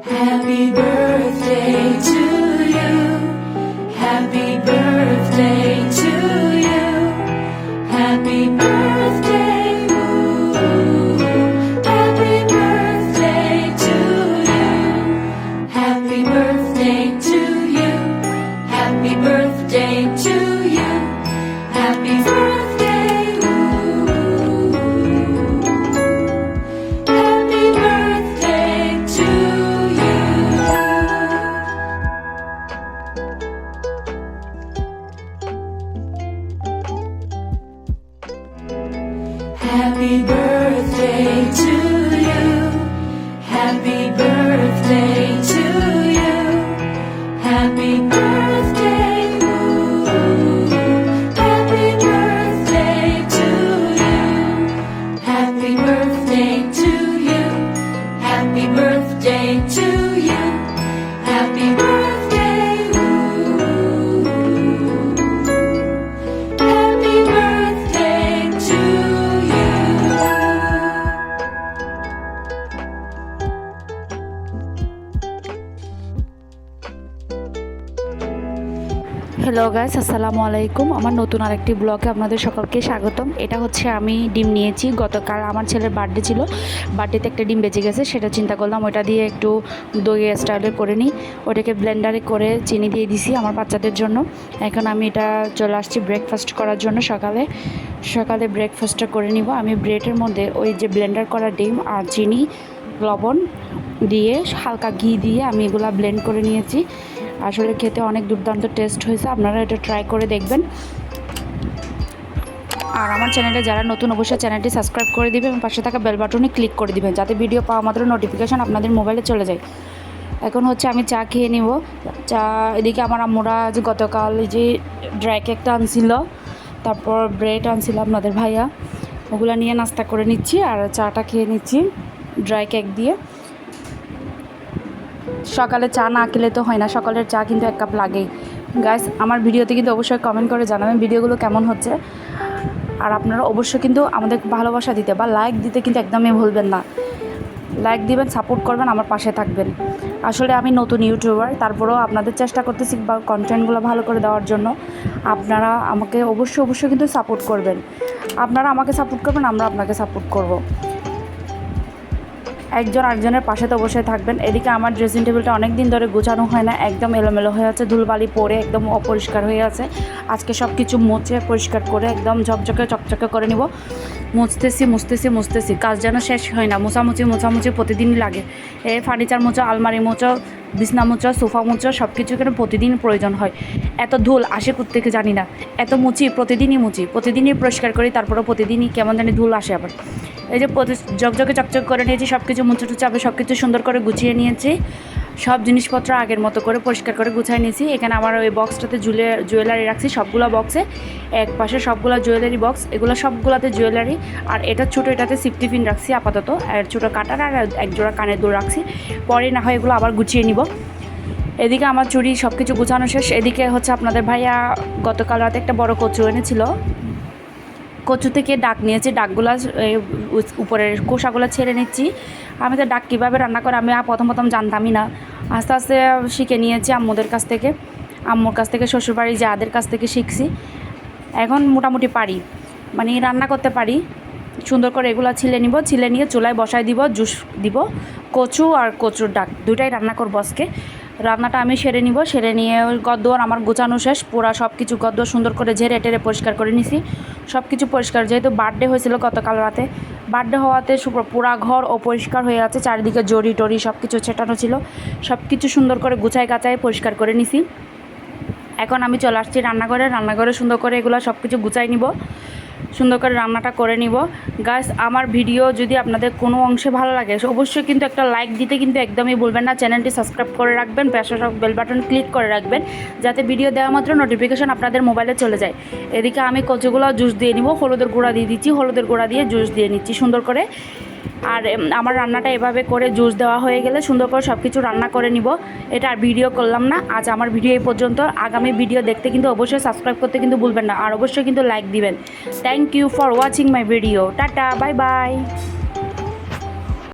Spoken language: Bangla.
Happy birthday to you. Happy birthday to you. Happy birthday, ooh. Happy birthday to you. Happy birthday to you. Happy birthday to you. Happy birthday, ooh. Happy birthday to you. Happy birthday to you. Happy birthday to you. Happy birthday, ooh. Happy birthday to you. Happy birthday to you. Happy birthday to you. Happy birthday, ooh. Happy birthday to you. Hello guys, আসসালামু আলাইকুম। আমার নতুন আরেকটি ব্লগে আপনাদের সকলকে স্বাগতম। এটা হচ্ছে আমি ডিম নিয়েছি। গতকাল আমার ছেলের বার্থডে ছিল, বার্থডেতে একটা ডিম বেঁচে গেছে, সেটা চিন্তা করলাম ওটা দিয়ে একটু দই স্টাইলে করে নিই। ওটাকে ব্লেন্ডারে করে চিনি দিয়ে দিছি আমার বাচ্চাদের জন্য। এখন আমি এটা চলে আসছি ব্রেকফাস্ট করার জন্য। সকালে ব্রেকফাস্টটা করে নিব। আমি ব্রেডের মধ্যে ওই যে ব্লেন্ডার করা ডিম আর চিনি, লবণ দিয়ে হালকা ঘি দিয়ে আমি এগুলা ব্লেন্ড করে নিয়েছি। আসলে খেতে অনেক দুর্দান্ত টেস্ট হয়েছে, আপনারা এটা ট্রাই করে দেখবেন। আর আমার চ্যানেলে যারা নতুন, অবশ্যই চ্যানেলটি সাবস্ক্রাইব করে দিবেন এবং পাশে থাকা বেল বাটনে ক্লিক করে দিবেন, যাতে ভিডিও পাওয়া মাত্র নোটিফিকেশন আপনাদের মোবাইলে চলে যায়। এখন হচ্ছে আমি চা খেয়ে নিব। চা এদিকে আমার আম্মুরা যে গতকাল যে ড্রাই কেকটা আনছিল, তারপর ব্রেড আনছিল আপনাদের ভাইয়া, ওগুলো নিয়ে নাস্তা করে নিচ্ছি আর চাটা খেয়ে নিচ্ছি ড্রাই কেক দিয়ে। সকালে চা না খেলে তো হয় না, সকালের চা কিন্তু 1 কাপ লাগেই। গাইস, আমার ভিডিওতে কিন্তু অবশ্যই কমেন্ট করে জানাবেন ভিডিওগুলো কেমন হচ্ছে। আর আপনারা অবশ্যই কিন্তু আমাদের ভালোবাসা দিতে বা লাইক দিতে কিন্তু একদমই ভুলবেন না। লাইক দিবেন, সাপোর্ট করবেন, আমার পাশে থাকবেন। আসলে আমি নতুন ইউটিউবার, তারপরেও আপনাদের চেষ্টা করতেছি বা কন্টেন্টগুলো ভালো করে দেওয়ার জন্য। আপনারা আমাকে অবশ্যই কিন্তু সাপোর্ট করবেন। আপনারা আমাকে সাপোর্ট করবেন, আমরা আপনাকে সাপোর্ট করব। একজন আরেকজনের পাশে তো অবশ্যই থাকবেন। এদিকে আমার ড্রেসিং টেবিলটা অনেক দিন ধরে গোছানো হয় না, একদম এলোমেলো হয়ে আছে, ধুলবালি পরে একদম অপরিষ্কার হয়ে আছে। আজকে সব কিছু মুছে পরিষ্কার করে একদম চকচকে করে নিব। মুছতেছি, কাজ যেন শেষ হয় না। মোছামুছি প্রতিদিনই লাগে। ফার্নিচার মোছা, আলমারি মোছা, বিছনা মোছা, সোফা মোছা, সব কিছু কেন প্রতিদিন প্রয়োজন হয়। এত ধুল আসে কোত্থেকে জানি না, এত প্রতিদিনই পরিষ্কার করি, তারপরে প্রতিদিনই কেমন জানি ধুল আসে আবার। এই যে চকচক করে নিয়েছি, সব কিছু মুছে টুচে আবার সব কিছু সুন্দর করে গুছিয়ে নিয়েছি। সব জিনিসপত্র আগের মতো করে পরিষ্কার করে গুছিয়ে নিয়েছি। এখানে আমার ওই বক্সটাতে জুয়েলারি রাখছি, সবগুলো বক্সে। এক পাশে সবগুলো জুয়েলারি বক্স, এগুলো সবগুলোতে জুয়েলারি। আর এটা ছোটো, এটাতে সিফটি পিন রাখছি আপাতত, আর ছোটো কাটার আর এক জোড়া কানের দুল রাখছি। পরে না হয় এগুলো আবার গুছিয়ে নিব। এদিকে আমার চুড়ি সব কিছু গুছানো শেষ। এদিকে হচ্ছে আপনাদের ভাইয়া গতকাল রাতে একটা বড় কচু এনেছিল, কচু থেকে ডাক নিয়েছি, ডাকগুলা উপরের কোষাগুলো ছেড়ে নিচ্ছি। আমি তো ডাক কীভাবে রান্না করে আমি প্রথম জানতামই না, আস্তে আস্তে শিখে নিয়েছি আম্মুর কাছ থেকে শ্বশুরবাড়ি যাদের কাছ থেকে শিখছি। এখন মোটামুটি পারি, মানে রান্না করতে পারি সুন্দর করে। এগুলো ছিলে নিয়ে চুলায় বসায় দিব, জুস দিব, কচু আর কচুর ডাক দুইটাই রান্না করবো আজকে। রান্নাটা আমি সেরে নিয়ে ওই গদ্দোয়ার আমার গোছানো শেষ, পুরা সব কিছু গদ্দোয়ার সুন্দর করে ঝেড়ে টেরে পরিষ্কার করে নিছি। সব কিছু পরিষ্কার, যেহেতু বার্থডে হয়েছিল গতকাল রাতে, বার্থডে হওয়াতে পুরা ঘর অপরিষ্কার হয়ে আছে, চারিদিকে জড়ি টরি সব কিছু ছেটানো ছিল। সব কিছু সুন্দর করে গুছায় গাছায় পরিষ্কার করে নিছি। এখন আমি চলে আসছি রান্নাঘরে সুন্দর করে এগুলো সব কিছু গুছাই নিব, সুন্দর করে রান্নাটা করে নিব। গাইস, আমার ভিডিও যদি আপনাদের কোনো অংশে ভালো লাগে অবশ্যই কিন্তু একটা লাইক দিতে কিন্তু একদমই ভুলবেন না। চ্যানেলটি সাবস্ক্রাইব করে রাখবেন, পাশে বেল বাটন ক্লিক করে রাখবেন, যাতে ভিডিও দেওয়া মাত্র নোটিফিকেশন আপনাদের মোবাইলে চলে যায়। এদিকে আমি কচুগুলো জুস দিয়ে নিব, হলুদের গুঁড়া দিয়ে দিচ্ছি, হলুদের গুঁড়া দিয়ে জুস দিয়ে নিচ্ছি সুন্দর করে। আর আমার রান্নাটা এভাবে করে জুস দেওয়া হয়ে গেলে সুন্দর করে সব কিছু রান্না করে নিব। এটা আর ভিডিও করলাম না, আজ আমার ভিডিও এই পর্যন্ত। আগামী ভিডিও দেখতে কিন্তু অবশ্যই সাবস্ক্রাইব করতে কিন্তু ভুলবেন না, আর অবশ্যই কিন্তু লাইক দিবেন। Thank you for watching my video. টাটা, বাই বাই।